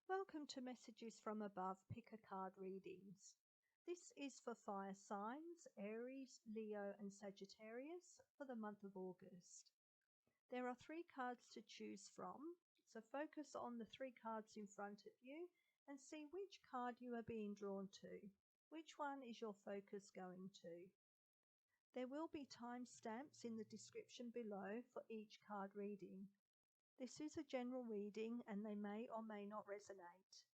Welcome to Messages from Above Pick a Card readings. This is for fire signs, Aries, Leo and Sagittarius for the month of August. There are 3 cards to choose from, so focus on the 3 cards in front of you and see which card you are being drawn to. Which one is your focus going to? There will be timestamps in the description below for each card reading. This is a general reading and they may or may not resonate.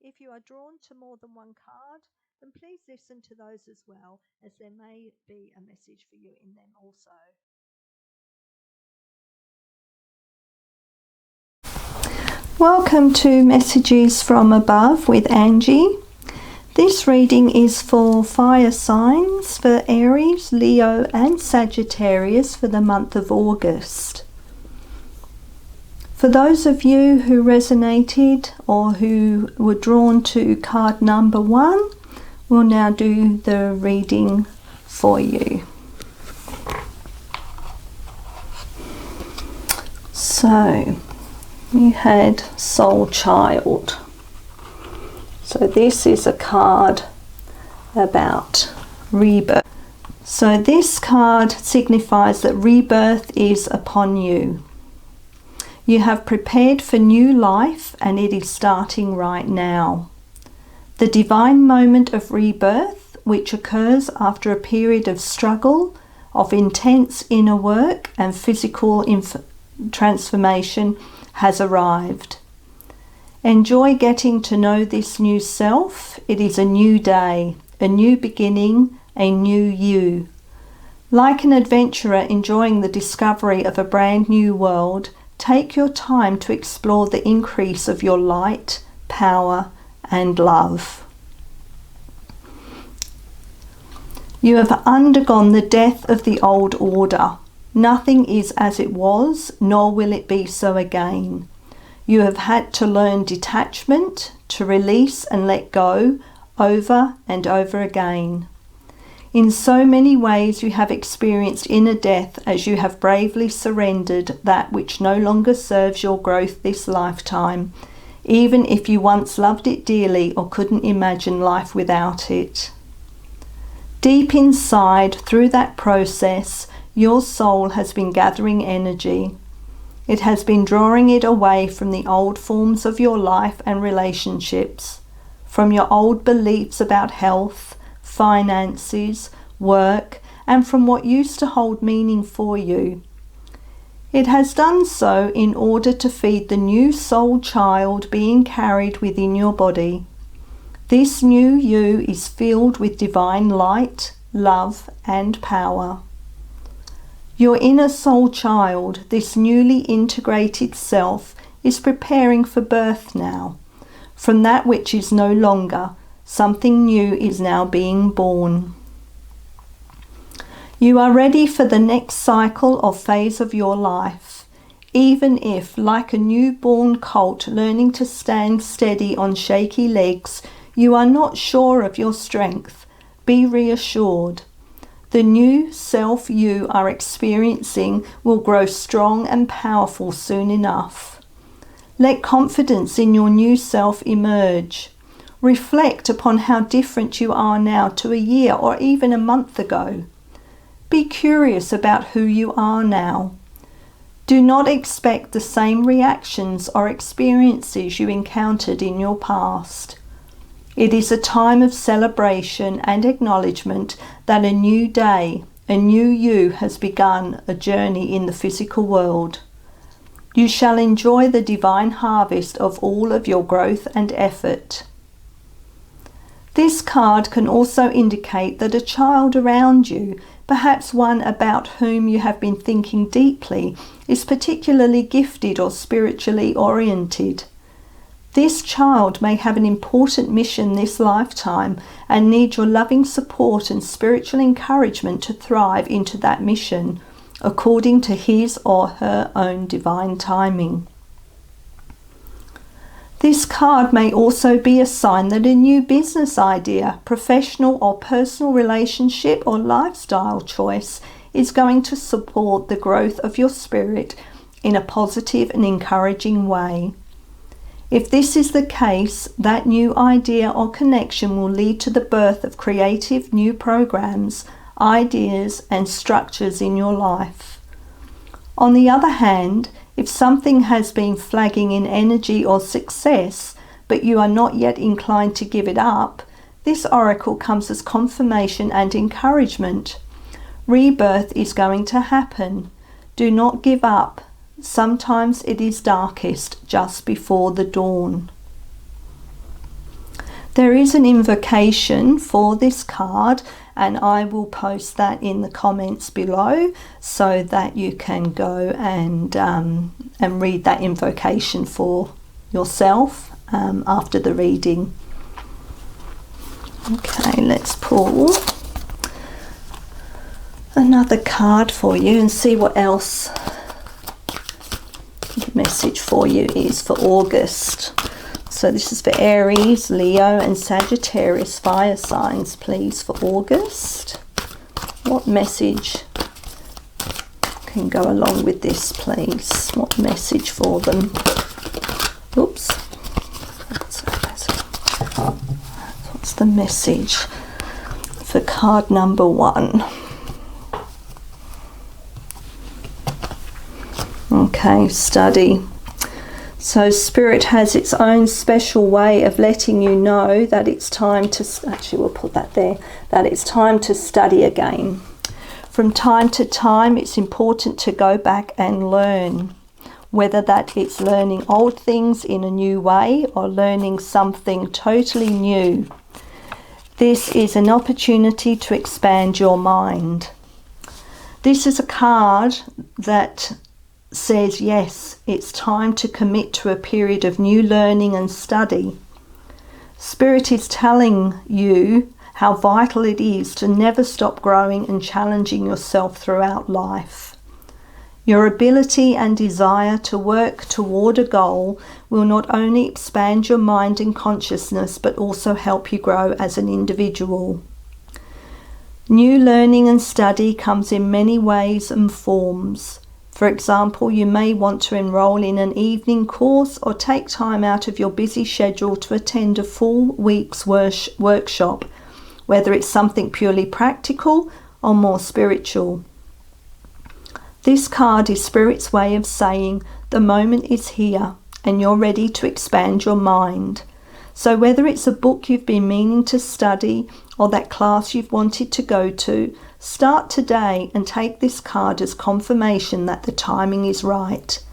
If you are drawn to more than one card, then please listen to those as well, as there may be a message for you in them also. Welcome to Messages from Above with Angie. This reading is for fire signs for Aries, Leo and Sagittarius for the month of August. For those of you who resonated or who were drawn to card number 1, we'll now do the reading for you. So, you had Soul Child. So this is a card about rebirth. So this card signifies that rebirth is upon you. You have prepared for new life and it is starting right now. The divine moment of rebirth, which occurs after a period of struggle, of intense inner work and physical transformation, has arrived. Enjoy getting to know this new self. It is a new day, a new beginning, a new you. Like an adventurer enjoying the discovery of a brand new world, take your time to explore the increase of your light, power, and love. You have undergone the death of the old order. Nothing is as it was, nor will it be so again. You have had to learn detachment, to release and let go over and over again. In so many ways you have experienced inner death as you have bravely surrendered that which no longer serves your growth this lifetime, even if you once loved it dearly or couldn't imagine life without it. Deep inside, through that process, your soul has been gathering energy. It has been drawing it away from the old forms of your life and relationships, from your old beliefs about health, finances, work, and from what used to hold meaning for you. It has done so in order to feed the new soul child being carried within your body. This new you is filled with divine light, love, and power. Your inner soul child, this newly integrated self, is preparing for birth now. From that which is no longer, something new is now being born. You are ready for the next cycle or phase of your life. Even if, like a newborn colt learning to stand steady on shaky legs, you are not sure of your strength, be reassured. The new self you are experiencing will grow strong and powerful soon enough. Let confidence in your new self emerge. Reflect upon how different you are now to a year or even a month ago. Be curious about who you are now. Do not expect the same reactions or experiences you encountered in your past. It is a time of celebration and acknowledgement that a new day, a new you has begun a journey in the physical world. You shall enjoy the divine harvest of all of your growth and effort. This card can also indicate that a child around you, perhaps one about whom you have been thinking deeply, is particularly gifted or spiritually oriented. This child may have an important mission this lifetime and need your loving support and spiritual encouragement to thrive into that mission, according to his or her own divine timing. This card may also be a sign that a new business idea, professional or personal relationship or lifestyle choice is going to support the growth of your spirit in a positive and encouraging way. If this is the case, that new idea or connection will lead to the birth of creative new programs, ideas, and structures in your life. On the other hand, if something has been flagging in energy or success, but you are not yet inclined to give it up, this oracle comes as confirmation and encouragement. Rebirth is going to happen. Do not give up. Sometimes it is darkest just before the dawn. There is an invocation for this card, and I will post that in the comments below so that you can go and read that invocation for yourself after the reading. Okay, let's pull another card for you and see what else the message for you is for August. So this is for Aries, Leo and Sagittarius fire signs, please, for August. What message can go along with this, please? What message for them? Oops. What's the message for card number 1? Okay, study. So Spirit has its own special way of letting you know that it's time to, actually we'll put that there, that it's time to study again. From time to time, it's important to go back and learn, whether that it's learning old things in a new way or learning something totally new. This is an opportunity to expand your mind. This is a card that says, yes, it's time to commit to a period of new learning and study. Spirit is telling you how vital it is to never stop growing and challenging yourself throughout life. Your ability and desire to work toward a goal will not only expand your mind and consciousness, but also help you grow as an individual. New learning and study comes in many ways and forms. For example, you may want to enroll in an evening course or take time out of your busy schedule to attend a full week's workshop, whether it's something purely practical or more spiritual. This card is Spirit's way of saying the moment is here and you're ready to expand your mind. So whether it's a book you've been meaning to study or that class you've wanted to go to, start today and take this card as confirmation that the timing is right.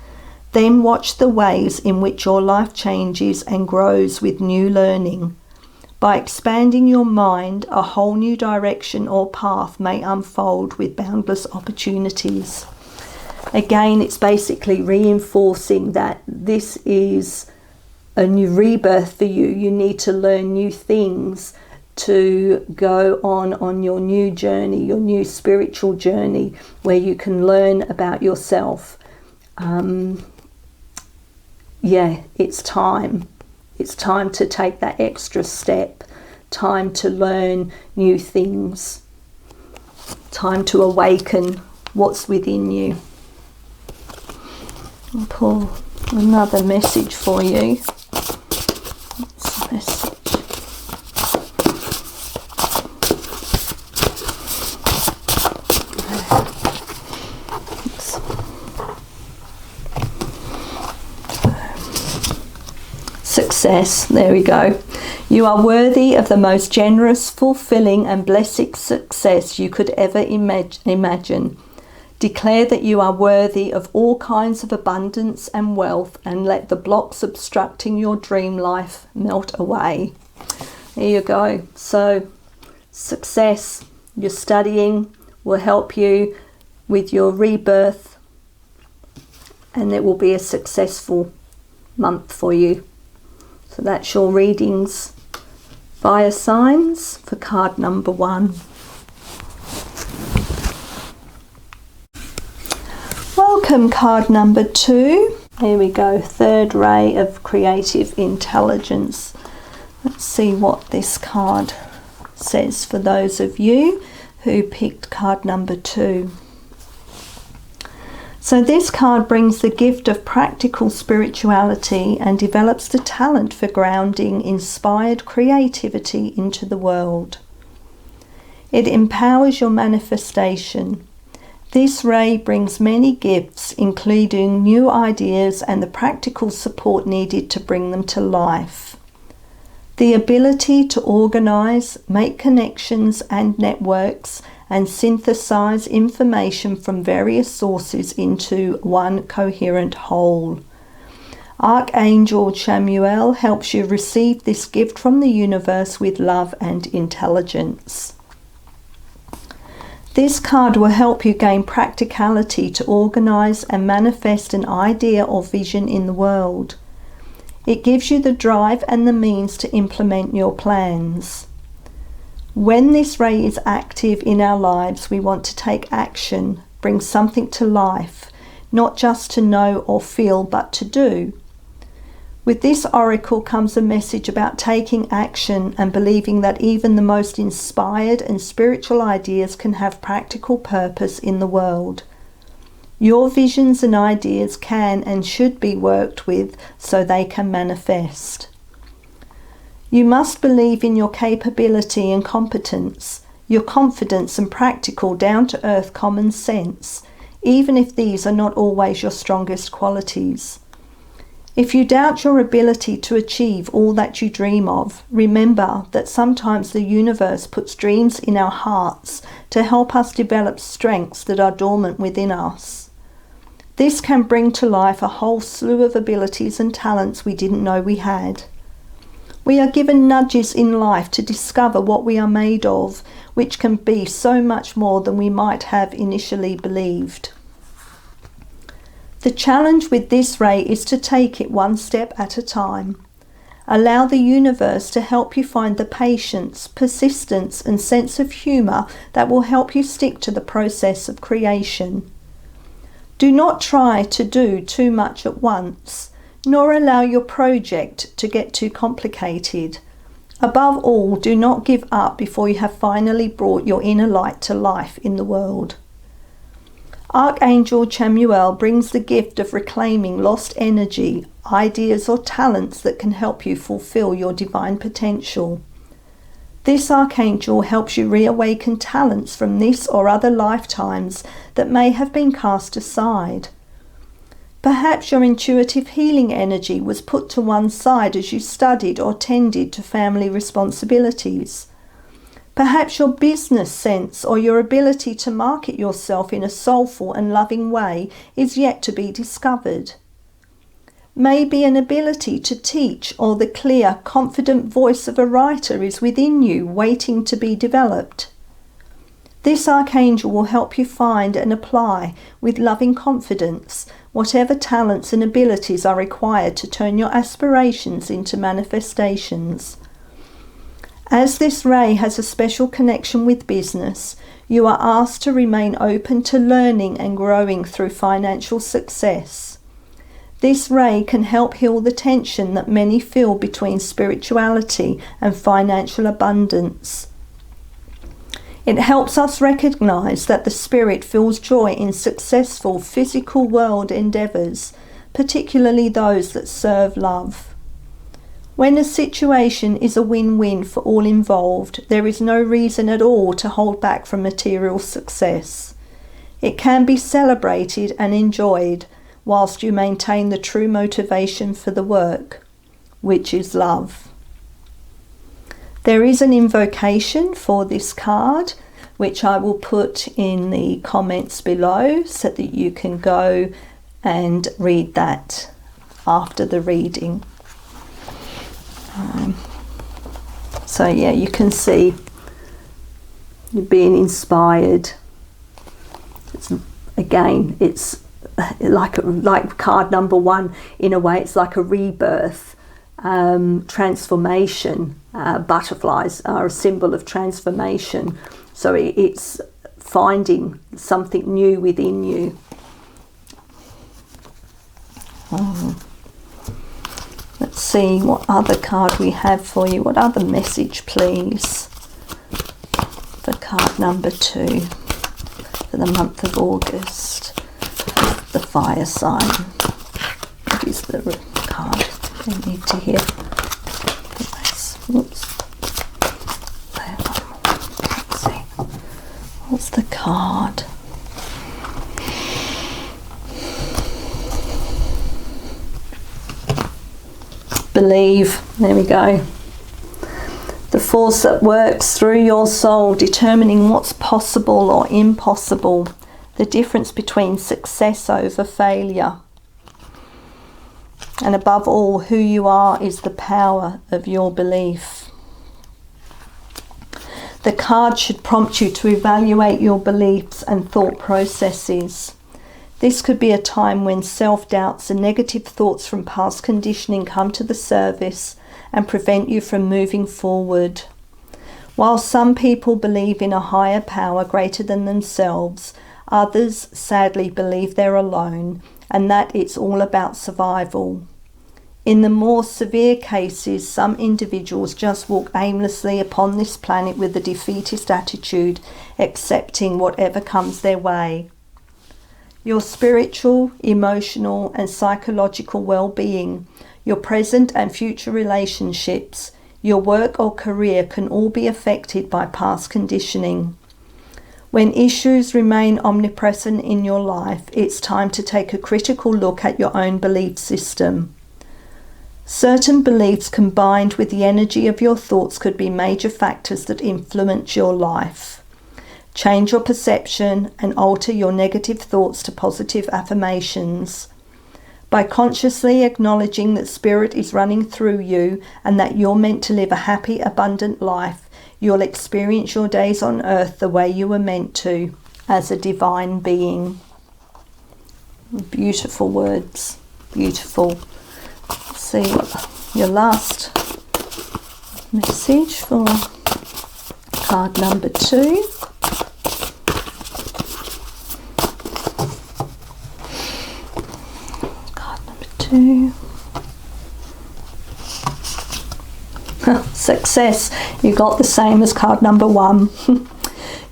Then watch the ways in which your life changes and grows with new learning. By expanding your mind, a whole new direction or path may unfold with boundless opportunities. Again, it's basically reinforcing that this is a new rebirth for you. You need to learn new things to go on your new journey, your new spiritual journey, where you can learn about yourself. It's time. It's time to take that extra step, time to learn new things, time to awaken what's within you. I'll pull another message for you. What's the message? Success. There we go. You are worthy of the most generous, fulfilling and blessed success you could ever imagine. Declare that you are worthy of all kinds of abundance and wealth, and let the blocks obstructing your dream life melt away. There you go. So success, your studying will help you with your rebirth, and it will be a successful month for you. So that's your readings via signs for card number 1. Welcome, card number 2. Here we go, third ray of creative intelligence. Let's see what this card says for those of you who picked card number 2. So this card brings the gift of practical spirituality and develops the talent for grounding inspired creativity into the world. It empowers your manifestation. This ray brings many gifts, including new ideas and the practical support needed to bring them to life. The ability to organize, make connections and networks, and synthesize information from various sources into one coherent whole. Archangel Chamuel helps you receive this gift from the universe with love and intelligence. This card will help you gain practicality to organize and manifest an idea or vision in the world. It gives you the drive and the means to implement your plans. When this ray is active in our lives, we want to take action, bring something to life, not just to know or feel, but to do. With this oracle comes a message about taking action and believing that even the most inspired and spiritual ideas can have practical purpose in the world. Your visions and ideas can and should be worked with so they can manifest. You must believe in your capability and competence, your confidence and practical down-to-earth common sense, even if these are not always your strongest qualities. If you doubt your ability to achieve all that you dream of, remember that sometimes the universe puts dreams in our hearts to help us develop strengths that are dormant within us. This can bring to life a whole slew of abilities and talents we didn't know we had. We are given nudges in life to discover what we are made of, which can be so much more than we might have initially believed. The challenge with this ray is to take it one step at a time. Allow the universe to help you find the patience, persistence, and sense of humour that will help you stick to the process of creation. Do not try to do too much at once, nor allow your project to get too complicated. Above all, do not give up before you have finally brought your inner light to life in the world. Archangel Chamuel brings the gift of reclaiming lost energy, ideas or talents that can help you fulfill your divine potential. This archangel helps you reawaken talents from this or other lifetimes that may have been cast aside. Perhaps your intuitive healing energy was put to one side as you studied or tended to family responsibilities. Perhaps your business sense or your ability to market yourself in a soulful and loving way is yet to be discovered. Maybe an ability to teach or the clear, confident voice of a writer is within you, waiting to be developed. This archangel will help you find and apply with loving confidence whatever talents and abilities are required to turn your aspirations into manifestations. As this ray has a special connection with business, you are asked to remain open to learning and growing through financial success. This ray can help heal the tension that many feel between spirituality and financial abundance. It helps us recognize that the spirit feels joy in successful physical world endeavors, particularly those that serve love. When a situation is a win-win for all involved, there is no reason at all to hold back from material success. It can be celebrated and enjoyed whilst you maintain the true motivation for the work, which is love. There is an invocation for this card, which I will put in the comments below so that you can go and read that after the reading. So yeah, you can see you're being inspired. It's like card number one. In a way, it's like a rebirth, transformation. Butterflies are a symbol of transformation. So it's finding something new within you. Let's see what other card we have for you. What other message, please, for card number 2 for the month of August, the fire sign. What is the card they need to hear? Oops. Let's see. What's the card? Believe. There we go. The force that works through your soul, determining what's possible or impossible. The difference between success over failure. And above all, who you are is the power of your belief. The card should prompt you to evaluate your beliefs and thought processes. This could be a time when self-doubts and negative thoughts from past conditioning come to the surface and prevent you from moving forward. While some people believe in a higher power greater than themselves, others sadly believe they're alone and that it's all about survival. In the more severe cases, some individuals just walk aimlessly upon this planet with a defeatist attitude, accepting whatever comes their way. Your spiritual, emotional and psychological well-being, your present and future relationships, your work or career can all be affected by past conditioning. When issues remain omnipresent in your life, it's time to take a critical look at your own belief system. Certain beliefs combined with the energy of your thoughts could be major factors that influence your life. Change your perception and alter your negative thoughts to positive affirmations. By consciously acknowledging that spirit is running through you and that you're meant to live a happy, abundant life, you'll experience your days on earth the way you were meant to, as a divine being. Beautiful words. Beautiful. Let's see what your last message for card number 2. Success. You got the same as card number 1.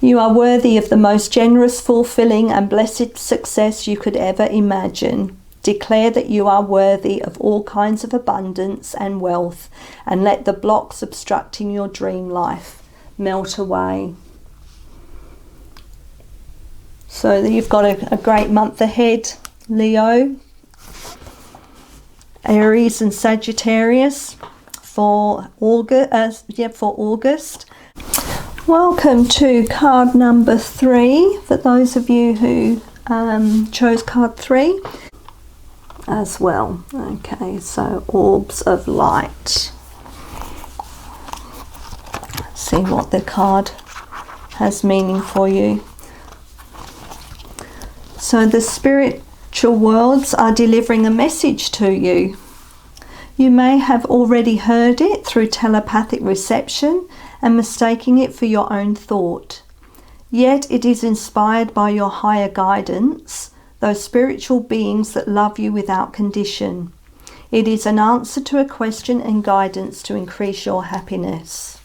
You are worthy of the most generous, fulfilling and blessed success you could ever imagine. Declare that you are worthy of all kinds of abundance and wealth, and let the blocks obstructing your dream life melt away. So you've got a great month ahead, Leo, Aries and Sagittarius for August. Welcome to card number 3 for those of you who chose card 3 as well. Okay, so orbs of light. Let's see what the card has meaning for you. So the spiritual worlds are delivering a message to you. You may have already heard it through telepathic reception and mistaking it for your own thought. Yet it is inspired by your higher guidance, those spiritual beings that love you without condition. It is an answer to a question and guidance to increase your happiness.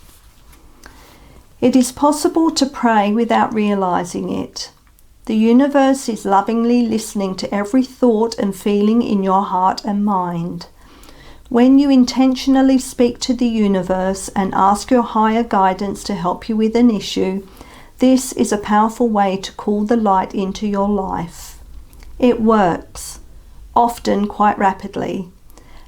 It is possible to pray without realizing it. The universe is lovingly listening to every thought and feeling in your heart and mind. When you intentionally speak to the universe and ask your higher guidance to help you with an issue, this is a powerful way to call the light into your life. It works, often quite rapidly.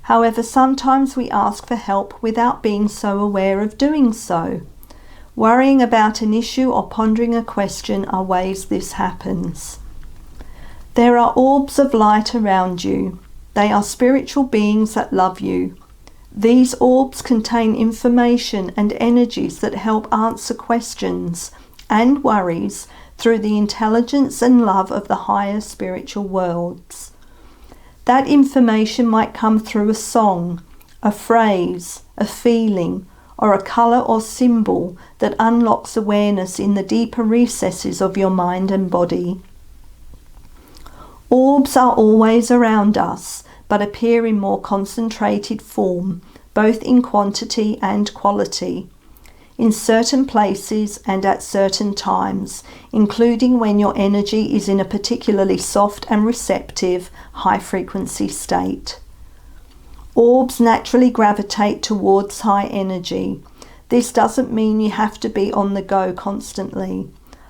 However, sometimes we ask for help without being so aware of doing so. Worrying about an issue or pondering a question are ways this happens. There are orbs of light around you. They are spiritual beings that love you. These orbs contain information and energies that help answer questions and worries through the intelligence and love of the higher spiritual worlds. That information might come through a song, a phrase, a feeling, or a colour or symbol that unlocks awareness in the deeper recesses of your mind and body. Orbs are always around us, but appear in more concentrated form, both in quantity and quality. in certain places and at certain times, including when your energy is in a particularly soft and receptive, high-frequency state. Orbs naturally gravitate towards high energy. This doesn't mean you have to be on the go constantly.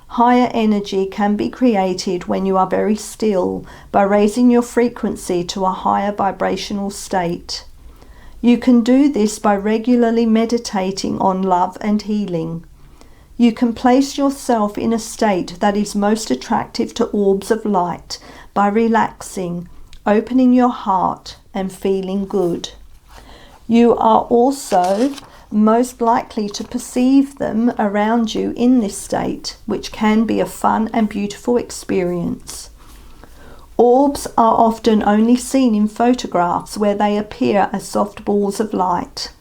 Higher energy can be created when you are very still by raising your frequency to a higher vibrational state. You can do this by regularly meditating on love and healing. You can place yourself in a state that is most attractive to orbs of light by relaxing, opening your heart, and feeling good. You are also most likely to perceive them around you in this state, which can be a fun and beautiful experience. Orbs are often only seen in photographs where they appear as soft balls of light.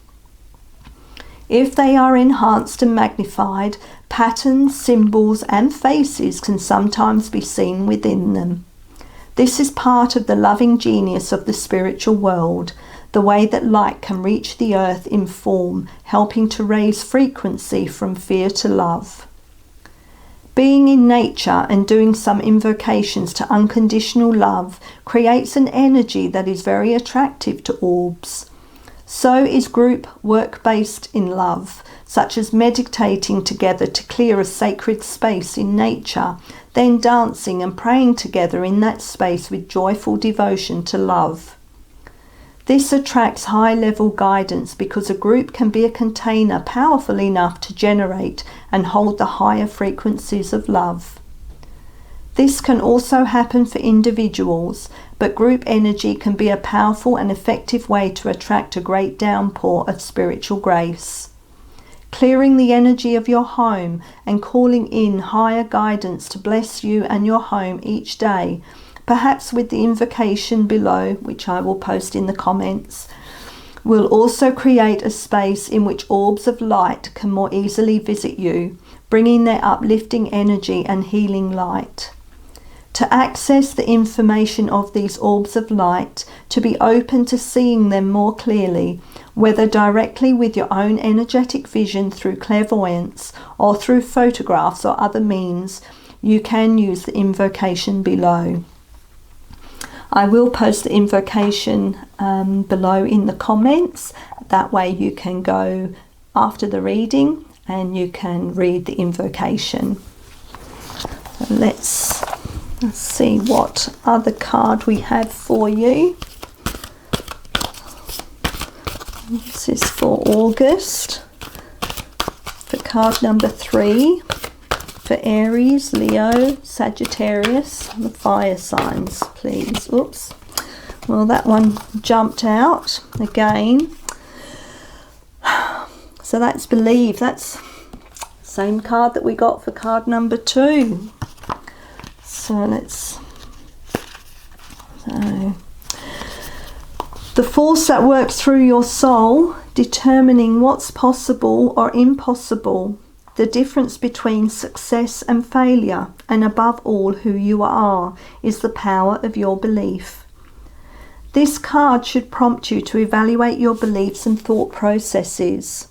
If they are enhanced and magnified, patterns, symbols, and faces can sometimes be seen within them. This is part of the loving genius of the spiritual world, the way that light can reach the earth in form, helping to raise frequency from fear to love. Being in nature and doing some invocations to unconditional love creates an energy that is very attractive to orbs. So is group work based in love, such as meditating together to clear a sacred space in nature, then dancing and praying together in that space with joyful devotion to love. This attracts high-level guidance because a group can be a container powerful enough to generate and hold the higher frequencies of love. This can also happen for individuals, but group energy can be a powerful and effective way to attract a great downpour of spiritual grace. Clearing the energy of your home and calling in higher guidance to bless you and your home each day, perhaps with the invocation below, which I will post in the comments, will also create a space in which orbs of light can more easily visit you, bringing their uplifting energy and healing light. To access the information of these orbs of light, to be open to seeing them more clearly, whether directly with your own energetic vision through clairvoyance or through photographs or other means, you can use the invocation below. I will post the invocation below in the comments. That way you can go after the reading and you can read the invocation. So let's see what other card we have for you. This is for August, for card number 3, for Aries, Leo, Sagittarius, the fire signs, please. Oops. Well, that one jumped out again. So that's believe. That's the same card that we got for card number 2. So the force that works through your soul, determining what's possible or impossible, the difference between success and failure, and above all who you are, is the power of your belief. This card should prompt you to evaluate your beliefs and thought processes.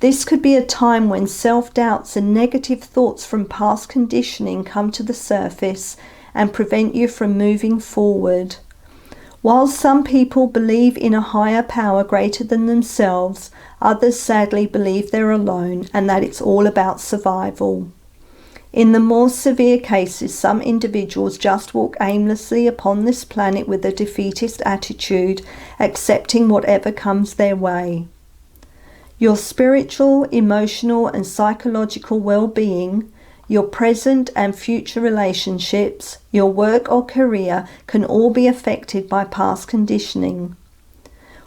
This could be a time when self-doubts and negative thoughts from past conditioning come to the surface and prevent you from moving forward. While some people believe in a higher power greater than themselves, others sadly believe they're alone and that it's all about survival. In the more severe cases, some individuals just walk aimlessly upon this planet with a defeatist attitude, accepting whatever comes their way. Your spiritual, emotional, and psychological well-being, your present and future relationships, your work or career can all be affected by past conditioning.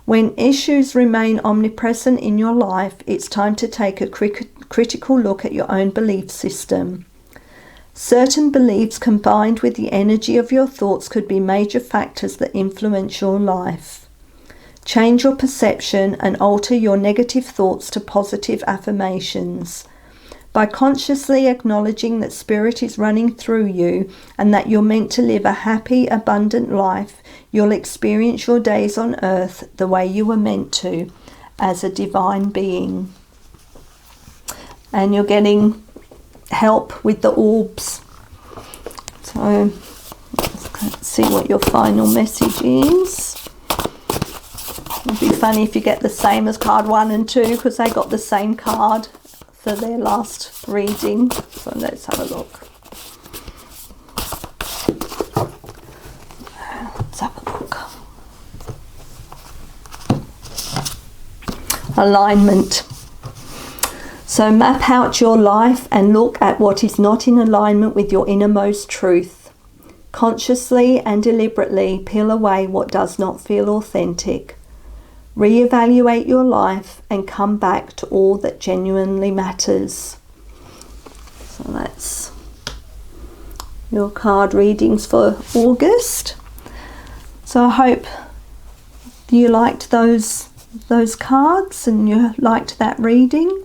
When issues remain omnipresent in your life, it's time to take a critical look at your own belief system. Certain beliefs combined with the energy of your thoughts could be major factors that influence your life. Change your perception and alter your negative thoughts to positive affirmations. By consciously acknowledging that spirit is running through you and that you're meant to live a happy, abundant life, you'll experience your days on earth the way you were meant to, as a divine being. and you're getting help with the orbs. So let's see what your final message is. It'd be funny if you get the same as card 1 and 2, because they got the same card for their last reading. So let's have a look. Let's have a look. Alignment. So map out your life and look at what is not in alignment with your innermost truth. Consciously and deliberately peel away what does not feel authentic. Reevaluate your life and come back to all that genuinely matters. So that's your card readings for August. So I hope you liked those cards and you liked that reading.